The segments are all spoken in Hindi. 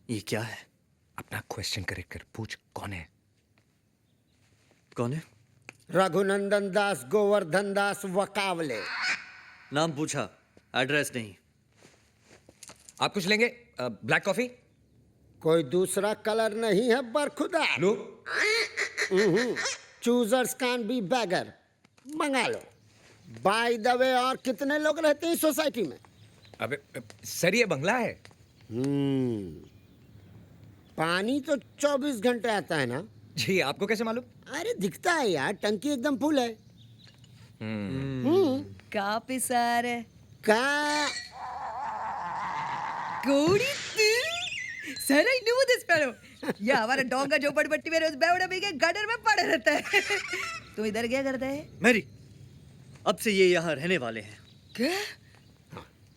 ये क्या है? अपना क्वेश्चन करेक्ट कर, पूछ कौन है? कौन है? रघुनंदन दास गोवर्धन दास वकावले। नाम पूछा, एड्रेस नहीं। आप कुछ लेंगे? Black coffee? कोई दूसरा कलर नहीं है बरखुदा। लो। Choosers can be beggar. मंगा लो। बाय द वे, और कितने लोग रहते हैं सोसाइटी में? अबे सर, ये बंगला है। पानी तो 24 घंटे आता है ना? जी, आपको कैसे मालूम? अरे दिखता है यार, टंकी एकदम फुल है। कापिसार का कोड़ी sir, I knew this fellow. ये हमारा डॉग का झोपड़पट्टी में रोज बेवड़ा के गटर में पड़ा रहता है। तू इधर क्या करता है? मैरी, अब से ये यहाँ रहने वाले हैं। क्या?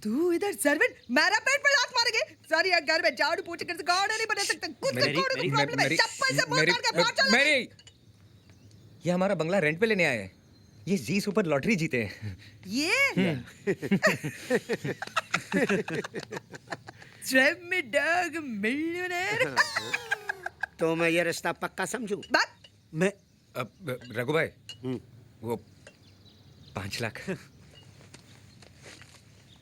तू इधर सर्वेंट मेरा पेट पर लात मारेंगे? सारी घर में झाड़ू पोछे कर गार्डन नहीं बना सकता। कुछ मेरी- को मेरी- प्रॉब्लम है। चप्पल से बोल मार के बाहर चला। मेरी, ये हमारा बंगला रेंट पे लेने आए हैं। ये जी सुपर लॉटरी जीते हैं। ये ट्रेप में डॉग मिलियनेयर। तो मैं ये रिश्ता पक्का समझूं? बात मैं अब रघु भाई, वो 5 लाख।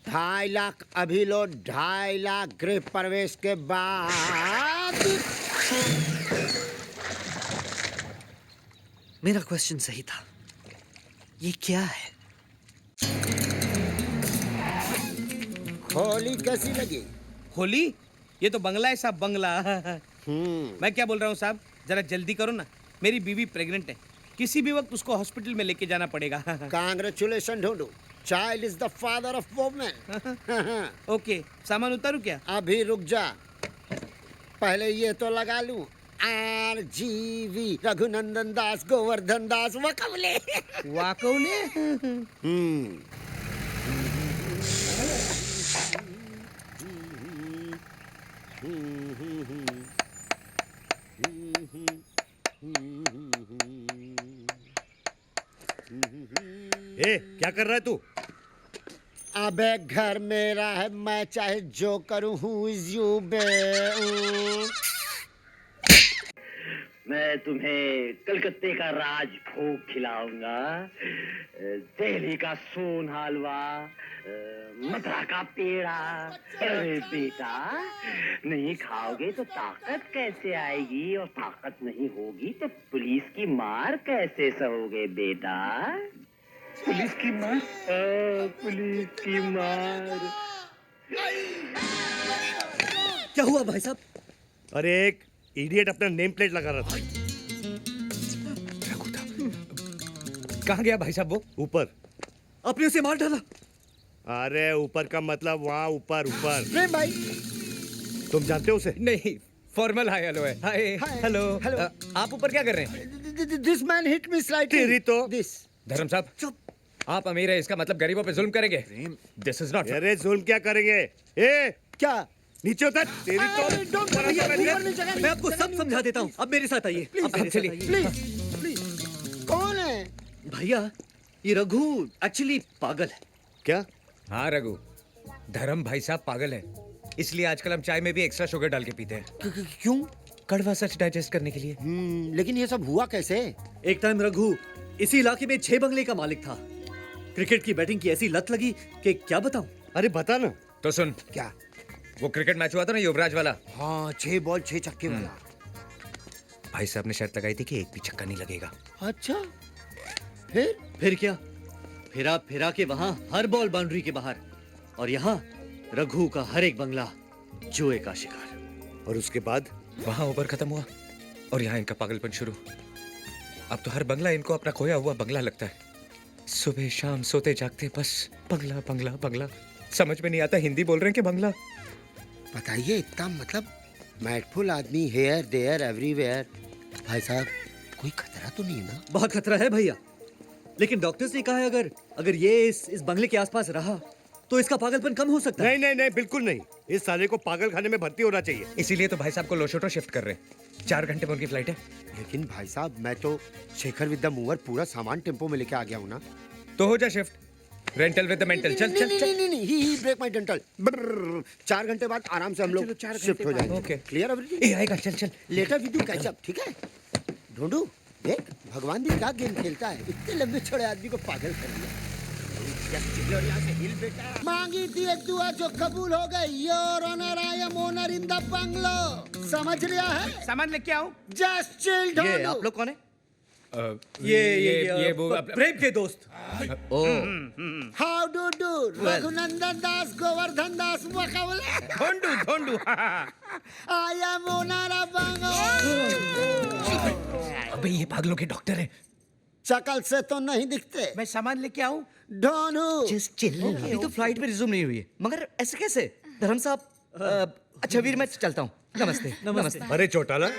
2.5 लाख अभी लो, 2.5 लाख गृह प्रवेश के बाद। मेरा क्वेश्चन सही था। ये क्या है? होली कैसी लगी? होली? ये तो बंगला है साहब, बंगला। मैं क्या बोल रहा हूँ साहब, जरा जल्दी करो ना, मेरी बीवी प्रेग्नेंट है, किसी भी वक्त उसको हॉस्पिटल में लेके जाना पड़ेगा। कांग्रेचुलेशन ढूंढू। Child is the father of women. Okay, सामान उतारू क्या? अभी रुक जा, पहले ये तो लगा लूं। RGV रघुनंदन दास गोवर्धन दास वकवले। वाकौले? ए, क्या कर रहा है तू? अबे घर मेरा है, मैं चाहे जो करूं। हु इज यू बे? मैं तुम्हें कलकत्ते का राज भोग खिलाऊंगा, दिल्ली का सोन हलवा, मथुरा का पेड़ा। अरे बेटा, नहीं खाओगे तो ताकत कैसे आएगी, और ताकत नहीं होगी तो पुलिस की मार कैसे सहोगे बेटा? पुलिस की मार? पुलिस की मार। क्या हुआ भाई साहब? अरे एक इडियट अपना नेम प्लेट लगा रहा था। रघु था। कहाँ गया भाई साहब वो? ऊपर। आपने उसे मार डाला? अरे ऊपर का मतलब वहाँ ऊपर ऊपर। प्रेम भाई, तुम जानते हो उसे? नहीं, फॉर्मल हाय हेलो है। Hi hello. हेलो। आप ऊपर क्या कर रहे हैं? This man hit me slightly. तेरी तो। दिस। धर्म साहब, आप अमीर है, इसका मतलब गरीबों पे जुल्म करेंगे। This is not. अरे जुल्म क्या करेंगे? ए, क्या? नीचे उतर। तेरी अरे, तो। don't worry, ऊपर नहीं जगह नहीं। मैं आपको सब समझा देता हूँ। अब मेरे साथ आइए। अब मेरे साथ चलिए। आइए। Please please. कौन है? भैया, ये रघु एक्चुअली पागल है। क्या? हाँ रघु, धर्म भाई साहब पागल है, इसलिए आजकल हम चाय में भी एक्स्ट्रा शुगर डाल के पीते हैं। क्यों? कड़वा सच डाइजेस्ट करने के लिए। लेकिन ये सब हुआ कैसे? एक टाइम रघु इसी इलाके में 6 बंगले का मालिक था। क्रिकेट की बैटिंग की ऐसी लत लगी कि क्या बताऊं। अरे बता ना। तो सुन, क्या? वो क्रिकेट मैच हुआ था ना युवराज वाला, हाँ, 6 बॉल 6 छक्के वाला। भाई साहब ने शर्त लगाई थी कि एक भी छक्का नहीं लगेगा। अच्छा, फिर क्या? फिरा के वहां हर बॉल बाउंड्री के बाहर, और यहाँ रघु का हर एक बंगला जुए का शिकार। और उसके बाद? वहां ओवर खत्म हुआ और यहाँ इनका पागलपन शुरू। अब तो हर बंगला इनको अपना खोया हुआ बंगला लगता है। सुबह शाम सोते जागते बस बंगला बंगला बंगला। समझ में नहीं आता हिंदी बोल रहे हैं कि बंगला। बताइए, इतना मतलब मैटफुल आदमी, हेयर देयर एवरीवेयर। भाई साहब, कोई खतरा तो नहीं है ना? बहुत खतरा है भैया, लेकिन डॉक्टर्स ने कहा है अगर ये इस बंगले के आसपास रहा तो इसका पागलपन कम हो सकता है। नहीं नहीं नहीं, बिल्कुल नहीं। इस साले को पागल खाने में भर्ती होना चाहिए। इसीलिए तो भाई साहब को लोशोटो शिफ्ट कर रहे हैं। 4 घंटे में उनकी फ्लाइट है। लेकिन भाई साहब, मैं तो शेखर विद द मूवर पूरा सामान टेम्पो में लेके आ गया हूँ ना। तो हो जा shift. Rental with the mental. चल चल चल. नहीं ही ब्रेक माय डेंटल. 4 घंटे बाद आराम से हम लोग शिफ्ट हो जाएंगे. Okay. Clear everything. ए आएगा. चल चल. Later we do catch up. ठीक है. ढूंढू देख भगवान भी क्या गेम खेलता है. इतने लंबे छोड़े आदमी को पागल कर दिया. यहाँ से हिल बेटा. मांगी थी एक दुआ जो कबूल हो गई. Your honour I am owner in the bungalow. समझ लिया है. सामान लेके आओ. Just chill. ये ढूंढू. आप लोग कौन है? ये वो प्रेम के दोस्त. Oh how do do. Raghunandan Das Govardhan Das Makwale. Dhondu Dhondu. I am owner of bungalow. अबे ये पागलों के डॉक्टर है. शकल से तो नहीं दिखते. मैं सामान लेके आऊं. ढोनू. Just chill. अभी तो फ्लाइट में रिज्यूम नहीं हुई है. मगर ऐसे कैसे? धर्म साहब. अच्छा वीर, मैं चलता हूँ. नमस्ते. नमस्ते. अरे चौटाला,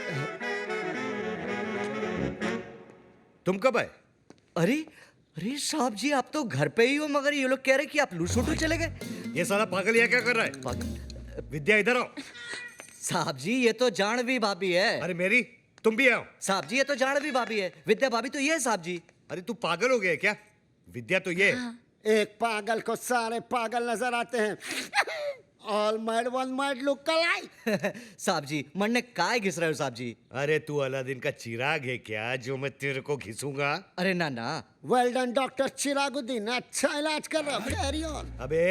तुम कब आए? अरे अरे साहब जी, आप तो घर पे ही हो, मगर ये लोग कह रहे कि आप लूसोटू चले गए. ये साला पागल यहाँ क्या कर रहा है? पागल. विद्या इधर आओ. साहब जी, ये तो जानवी भाभी है. अरे मेरी, तुम भी आओ. साहब जी, ये तो जानवी भाभी है. विद्या भाभी तो ये है साहब जी. अरे तू पागल हो गया है क्या? विद्या तो ये है. एक पागल को सारे पागल नजर आते हैं. All might one might look alike. साहब जी, मन ने काय घिस रहे हो साहब जी? अरे तू अलादीन का चिराग है क्या जो मैं तेरे को घिसूंगा? अरे ना ना. Well done doctor Chiraguddin. अच्छा इलाज कर रहा. Carry on. अबे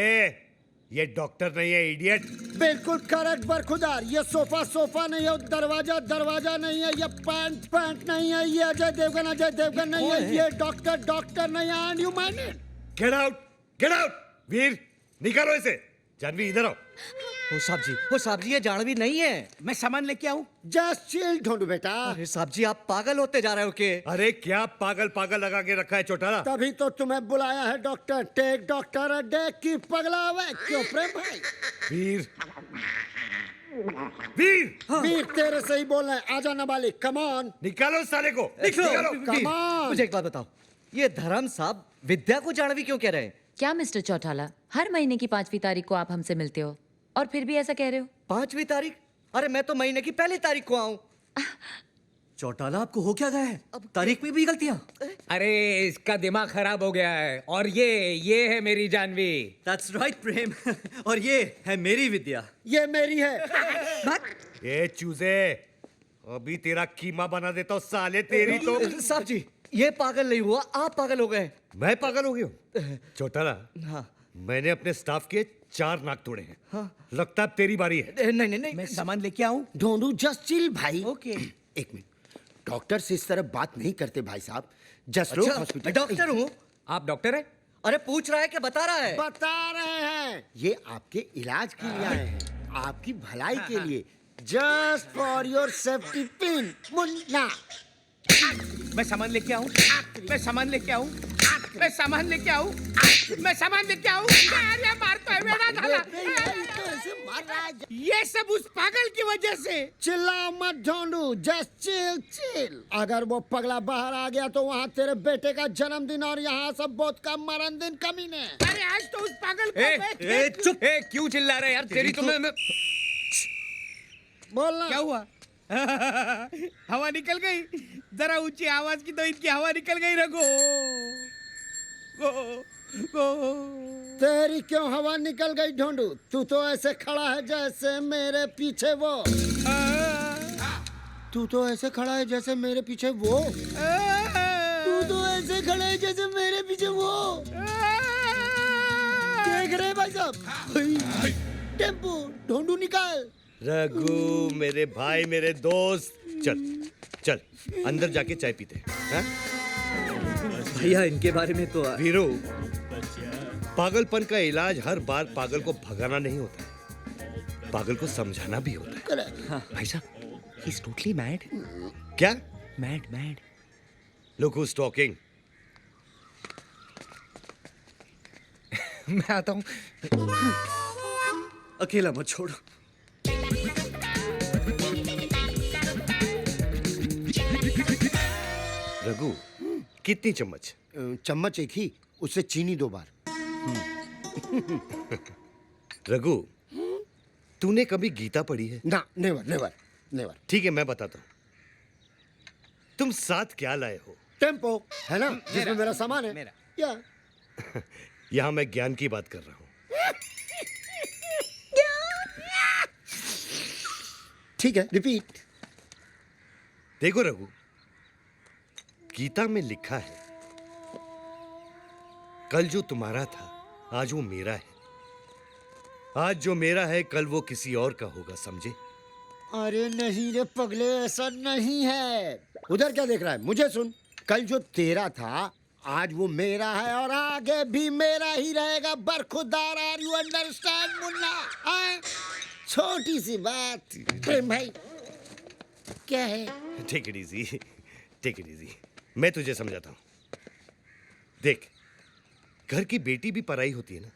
ये डॉक्टर नहीं है, इडियट. बिल्कुल करेक्ट बरखुदार. ये सोफा नहीं है. दरवाजा नहीं है. ये पैंट नहीं है. ये अजय देवगन नहीं है. ये डॉक्टर नहीं है. And you mind it. Get out, get out. Veer निकालो इसे. जानवी इधर आओ. वो साहब जी, ये जानवी नहीं है. मैं सामान लेके आऊं. जस्ट चिल ढूंढू बेटा. अरे साहब जी, आप पागल होते जा रहे हो के? अरे क्या पागल लगा के रखा है चौटाला? तभी तो तुम्हें बुलाया है doctor. Take doctor a day की पगला हुआ. क्यों प्रेम भाई? वीर, वीर वीर तेरे से ही बोल रहे हैं. आजा नाबालिग. Come on. निकालो इस साले को. निकालो. Come on. मुझे एक बात बताओ, ये धर्म साहब विद्या को जानवी क्यों कह रहे हैं? क्या मिस्टर चौटाला, हर महीने की 5वीं तारीख को आप हमसे मिलते हो और फिर भी ऐसा कह रहे हो? 5वीं तारीख? अरे मैं तो महीने की पहली तारीख को आऊं. चौटाला, आपको हो क्या गया है? अब तारीख में भी गलतियां. अरे इसका दिमाग खराब हो गया है. और ये है मेरी जानवी. That's right, प्रेम. और ये है मेरी विद्या. ये मेरी है. ये चूजे, अभी तेरा कीमा बना देता हूँ साले. तेरी तो. साहब जी, ये पागल नहीं हुआ, आप पागल हो गए. मैं पागल हो गया हूँ? चौटाला, हाँ. मैंने अपने स्टाफ के 4 नाक तोड़े हैं. हाँ. लगता है अब तेरी बारी है. नहीं. मैं सामान लेके आऊं. ढूंढू. जस्ट चिल भाई. ओके. एक मिनट. डॉक्टर से इस तरह बात नहीं करते भाई साहब. जस्ट लो अच्छा, हॉस्पिटल. डॉक्टर हूँ. आप डॉक्टर है? अरे पूछ रहा है कि बता रहा है? बता रहे हैं. ये आपके इलाज के लिए आए हैं. आपकी भलाई के लिए. Just for your safety pin. Munna. मैं सामान लेके आऊं. मैं सामान लेके आऊं. मैं सामान लेके आऊं. मैं सामान लेके आऊं. अरे मारता है मेरा झाला. तो ऐसे मार रहा है. ये सब उस पागल की वजह से. चिल्ला मत ढूंढू. Just chill. अगर वो पगला बाहर आ गया तो वहाँ तेरे बेटे का जन्मदिन और यहाँ सब बहुत का मरण दिन कमीने. अरे आज तो उस पागल को चुप. क्यों चिल्ला रहे यार? तेरी तो मैं बोलना. क्या हुआ? हवा निकल गई. जरा ऊंची आवाज की तो इनकी हवा निकल गई. रघु तेरी क्यों हवा निकल गई ढूंढू? तू तो ऐसे खड़ा है जैसे मेरे पीछे वो. तू तो ऐसे खड़ा है जैसे मेरे पीछे वो. तू तो ऐसे खड़ा है जैसे मेरे पीछे वो. देख रहे भाई साहब? टेम्पो. ढूंढू निकाल. रघु मेरे भाई, मेरे दोस्त, चल अंदर जाके चाय पीते हैं. भैया, इनके बारे में तो वीरू, पागलपन का इलाज हर बार पागल को भगाना नहीं होता है, पागल को समझाना भी होता है. करेक्ट. भाई साहब, ही इज टोटली मैड. क्या? Mad. Look who is talking. मैं आता हूँ. अकेला मत छोड़. रघु, कितनी चम्मच? चम्मच एक ही. उससे चीनी 2 बार. रघु, तूने कभी गीता पढ़ी है? ना. नेवर. ठीक है, मैं बताता हूँ. तुम साथ क्या लाए हो? टेम्पो है ना, जिसमें मेरा सामान है. मेरा. या यहां मैं ज्ञान की बात कर रहा हूं। ठीक है, रिपीट। देखो रघु, गीता में लिखा है, कल जो तुम्हारा था आज वो मेरा है, आज जो मेरा है कल वो किसी और का होगा, समझे? अरे नहीं रे पगले, ऐसा नहीं है। उधर क्या देख रहा है? मुझे सुन। कल जो तेरा था आज वो मेरा है और आगे भी मेरा ही रहेगा। बरखुरदार, आर यू अंडरस्टैंड मुन्ना? छोटी सी बात। प्रेम भाई क्या है? Take it easy, take it easy. मैं तुझे समझाता हूं। देख, घर की बेटी भी पराई होती है ना।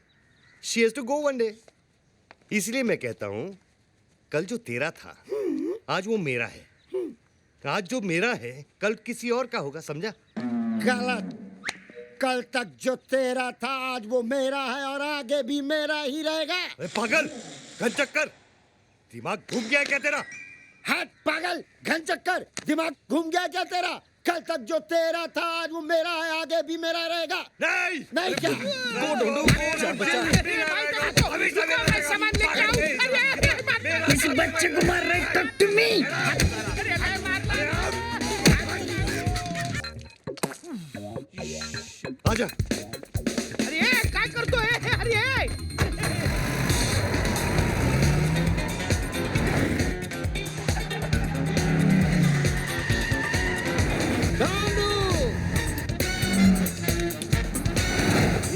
She has to go one day. इसलिए मैं कहता हूं, कल जो तेरा था आज वो मेरा है, आज जो मेरा है कल किसी और का होगा, समझा? गलत। कल तक जो तेरा था आज वो मेरा है और आगे भी मेरा ही रहेगा। अरे पागल, घन चक्कर, दिमाग घूम गया है क्या तेरा? हट पागल, घन चक्कर, दिमाग घूम गया क्या तेरा? कल तक जो तेरा था आज वो मेरा है, आगे भी मेरा रहेगा। नहीं नहीं क्या? इस बच्चे को मार रहे, टॉक टू मी। आजा। अरे काय करतोय? अरे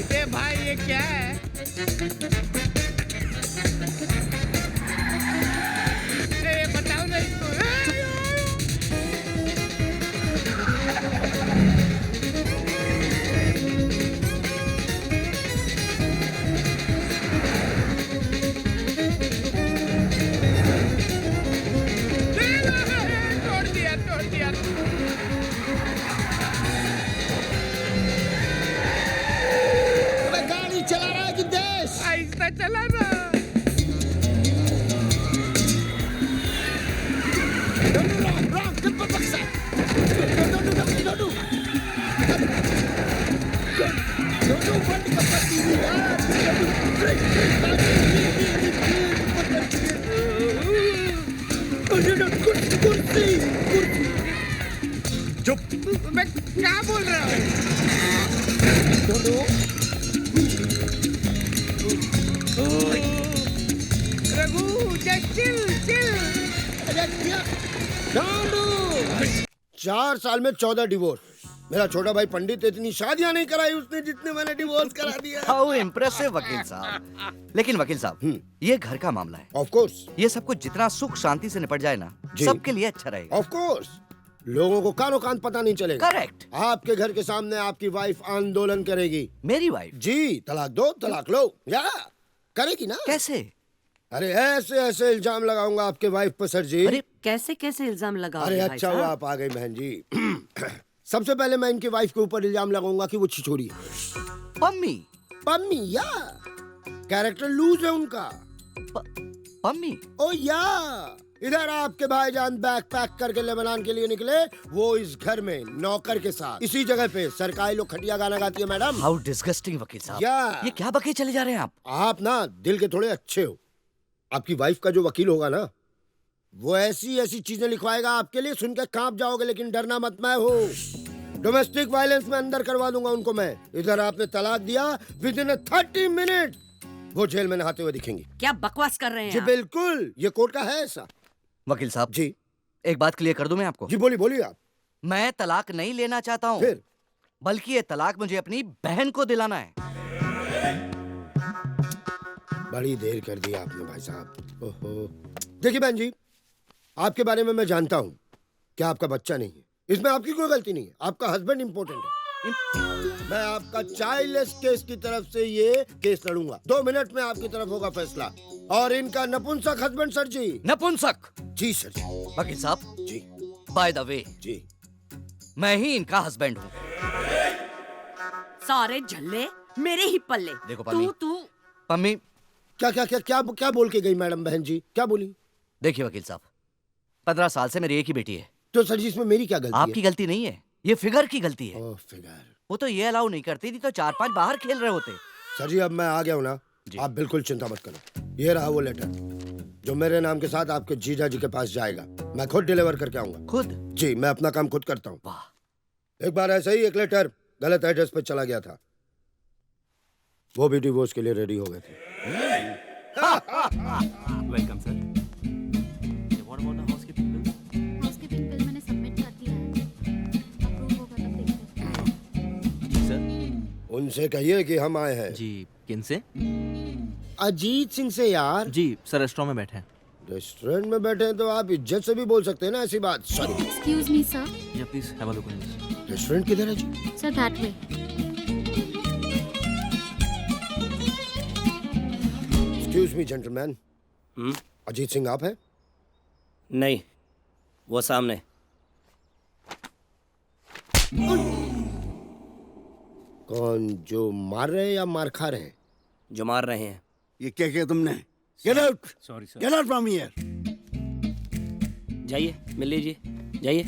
इते भाई ये क्या है? अरे बताओ ना इसको। तोड़ दिया। अबे गाड़ी चला रहा है कि देश? आहिस्ता चला ना। Wrong, get back side. Don't. Don't बंद कर टीवी यार। कुर्सी। चुप। मैं क्या बोल रहा हूँ? Raghu, just chill. 4 साल में 14 डिवोर्स। मेरा छोटा भाई पंडित इतनी शादियां नहीं कराई उसने जितने मैंने डिवोर्स करा दिया। हाउ इम्प्रेसिव वकील साहब। लेकिन वकील साहब, ये घर का मामला है। Of course. ये सब कुछ जितना सुख शांति से निपट जाए ना, जी। सबके लिए अच्छा रहेगा। Of course. लोगों को कानो कान पता नहीं चलेगा। करेक्ट। आपके घर के सामने आपकी वाइफ आंदोलन करेगी। मेरी वाइफ? जी, तलाक दो, तलाक लो। या करेगी ना? कैसे? अरे ऐसे इल्जाम लगाऊंगा आपके वाइफ पर सर जी। अरे कैसे इल्जाम लगाओगे अरे भाई अच्छा हुआ साहब? आप आ गई बहन जी। सबसे पहले मैं इनकी वाइफ के ऊपर इल्जाम लगाऊंगा कि वो छिछोरी है। पम्मी? पम्मी या कैरेक्टर लूज है उनका। पम्मी? ओ या इधर आपके भाईजान बैग पैक करके लेबनान के लिए निकले, वो इस घर में नौकर के साथ इसी जगह पे सरकारी लोग खटिया गाना गाती है मैडम। हाउ डिस्गस्टिंग वकील साहब। या ये क्या बके चले जा रहे हैं आप? आप ना दिल के थोड़े अच्छे हो। आपकी वाइफ का जो वकील होगा ना, वो ऐसी चीजें लिखवाएगा आपके लिए, सुन के कांप जाओगे। लेकिन डरना मत, मैं हूँ। डोमेस्टिक वायलेंस में अंदर करवा दूंगा उनको मैं। इधर आपने तलाक दिया, विद इन 30 मिनट वो जेल में नहाते हुए दिखेंगी। क्या बकवास कर रहे हैं जी आप? बिल्कुल, ये कोर्ट का है ऐसा। वकील साहब जी एक बात क्लियर कर दूं मैं आपको। जी बोलिए आप। मैं तलाक नहीं लेना चाहता हूँ, फिर बल्कि ये तलाक मुझे अपनी बहन को दिलाना है। बड़ी देर कर दी आपने भाई साहब। ओहो। देखिए बहन जी, आपके बारे में मैं जानता हूँ कि आपका बच्चा नहीं है। इसमें आपकी कोई गलती नहीं है, आपका हस्बैंड इंपॉर्टेंट है। मैं आपका चाइल्डलेस केस की तरफ से ये केस लड़ूंगा। 2 मिनट में आपकी तरफ होगा फैसला। और इनका नपुंसक हस्बैंड सर जी। नपुंसक? जी सर जी। वकील साहब जी बाय द वे, जी मैं ही इनका हस्बैंड हूँ। सारे झल्ले मेरे ही पल्ले। देखो पम्मी। तू पम्मी क्या बोल के गई मैडम? बहन जी क्या बोली? देखिए वकील साहब, 15 साल से मेरी एक ही बेटी है। तो सर जी इसमें मेरी क्या गलती आपकी गलती नहीं है, ये फिगर की गलती है। है? ओह फिगर। वो तो ये अलाउ नहीं करती थी तो 4-5 बाहर खेल रहे होते। सर जी अब मैं आ गया हूँ ना, आप बिल्कुल चिंता मत करो। ये रहा वो लेटर जो मेरे नाम के साथ आपके जीजा जी के पास जाएगा। मैं खुद डिलीवर करके आऊंगा। खुद? जी, मैं अपना काम खुद करता हूँ। वाह। एक बार ऐसे ही एक लेटर गलत एड्रेस पे चला गया था, वो भी डिवोर्स के लिए रेडी हो गए थे। Welcome sir. हाउसकीपिंग बिल मैंने सबमिट कर दिया है, अप्रूव होगा तब देखते हैं। जी सर। उनसे कहिए कि हम आए हैं। जी, किन से? अजीत सिंह से यार। जी सर, रेस्टोरेंट में बैठे हैं। रेस्टोरेंट में बैठे हैं तो आप इज्जत से भी बोल सकते हैं ना ऐसी बात। सॉरी। Excuse me sir. या please have a look on this. Restaurant किधर है जी? Sir that way. Excuse me gentleman, Ajit Singh आप हैं? नहीं, वो सामने। कौन, जो मार रहे हैं या मार खा रहे हैं? जो मार रहे हैं। ये क्या किया तुमने? Get out, sorry sir. Get out from here. जाइए, मिल लीजिए, जाइए।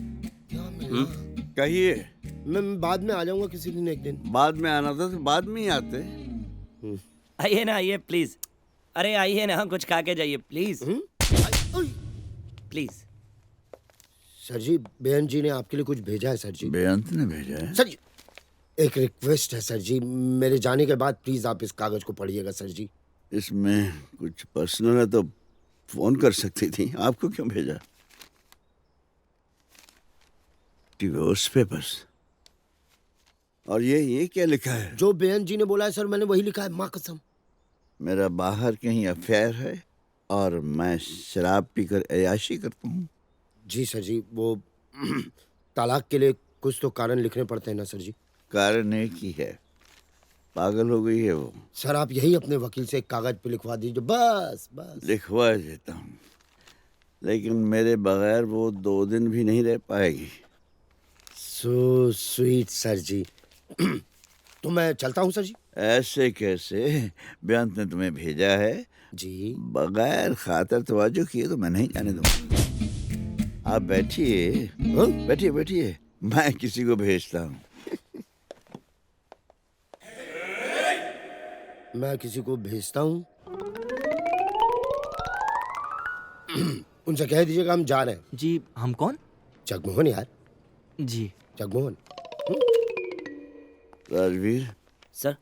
कहिए। मैं बाद में आ जाऊंगा किसी दिन, एक दिन। बाद में आना था तो बाद में ही आते। आइए ना, आइए प्लीज। अरे आइए ना, कुछ खा के जाइए प्लीज। प्लीज। सर जी, बेअंत जी ने आपके लिए कुछ भेजा है सर जी। बेअंत ने भेजा है? सर जी, एक रिक्वेस्ट है सर जी, मेरे जाने के बाद प्लीज आप इस कागज को पढ़िएगा सर जी। इसमें कुछ पर्सनल है तो फोन कर सकती थी, आपको क्यों भेजा? Divorce papers. और ये क्या लिखा है? जो बेअंत जी ने बोला है सर, मैंने वही लिखा है, माँ कसम। मेरा बाहर कहीं अफेयर है और मैं शराब पीकर अय्याशी करता हूँ। जी सर जी, वो तलाक के लिए कुछ तो कारण लिखने पड़ते हैं ना सर जी। कारण एक ही है, पागल हो गई है वो। सर आप यही अपने वकील से एक कागज पे लिखवा दीजिए, बस बस। लिखवा देता हूँ, लेकिन मेरे बगैर वो 2 दिन भी नहीं रह पाएगी। सो स्वीट सर जी। तो मैं चलता हूँ सर जी। ऐसे कैसे? बेअंत ने तुम्हें भेजा है जी, बगैर खातर तवज्जो किए तो मैं नहीं जाने दूंगा। आप बैठिए, बैठिए बैठिए, मैं किसी को भेजता हूँ। मैं किसी को भेजता हूँ। उनसे कह दीजिएगा हम जा रहे हैं। जी, हम कौन? जगमोहन यार। जी जगमोहन। राजवीर सर।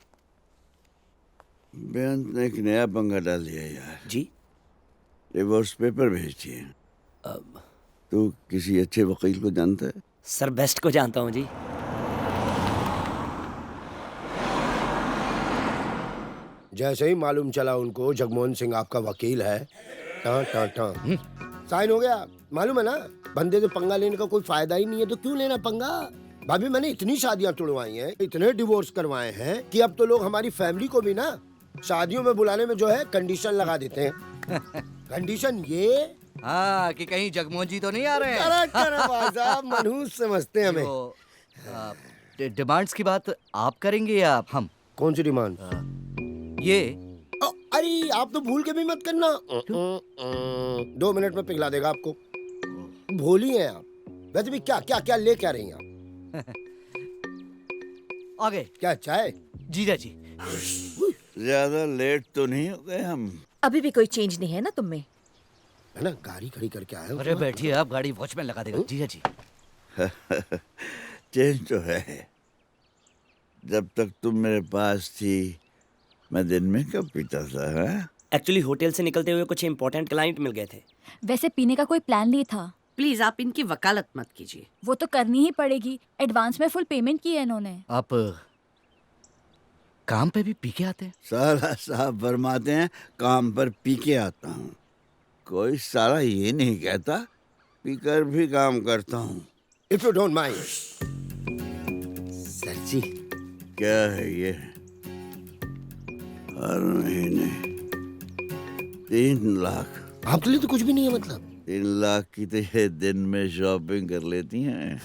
बेअंत ने एक नया पंगा डाल दिया यार। जी। डिवोर्स पेपर भेज दिए। तू किसी अच्छे वकील को जानता है? सर बेस्ट को जानता हूँ जी। जैसे ही मालूम चला उनको जगमोहन सिंह आपका वकील है, टां टां टां साइन हो गया। मालूम है ना, बंदे से पंगा लेने का कोई फायदा ही नहीं है, तो क्यों लेना पंगा। भाभी, मैंने इतनी शादियां तुड़वाई हैं, इतने डिवोर्स करवाए हैं कि अब तो लोग हमारी फैमिली को भी ना शादियों में बुलाने में जो है कंडीशन लगा देते हैं। कंडीशन ये, हाँ, कि कहीं जगमोहन जी तो नहीं आ रहे हैं। करेक्ट भाई साहब, मनहूस समझते हैं हमें। डिमांड्स की बात आप करेंगे या हम? कौन सी डिमांड? ये। अरे आप तो भूल के भी मत करना। 2 मिनट में पिघला देगा आपको। भोली हैं आप। वैसे भी क्या क्या क्या ले क्या रही हैं आप? आगे क्या चाय? जीजा जी। ज्यादा लेट तो नहीं हो गए हम? अभी भी कोई चेंज नहीं है ना तुम में? है ना, गाड़ी खड़ी करके आए हो। अरे बैठिए, आप गाड़ी वॉचमैन लगा देगा जीजा जी। चेंज तो है। जब तक तुम मेरे पास थी मैं दिन में कब पीता था? एक्चुअली होटल से निकलते हुए कुछ इम्पोर्टेंट क्लाइंट मिल गए थे। वैसे पीने का कोई प्लान नहीं था। प्लीज आप इनकी वकालत मत कीजिए। वो तो करनी ही पड़ेगी, एडवांस में फुल पेमेंट की है इन्होंने। आप काम पे भी पी के आते हैं? साला साहब फरमाते हैं काम पर पी के आता हूँ। कोई साला ये नहीं कहता पीकर भी काम करता हूँ। If you don't mind. Sir ji. क्या है ये? हर महीने 3 लाख। आपके लिए तो कुछ भी नहीं है मतलब। 3 लाख की तो ये दिन में शॉपिंग कर लेती हैं।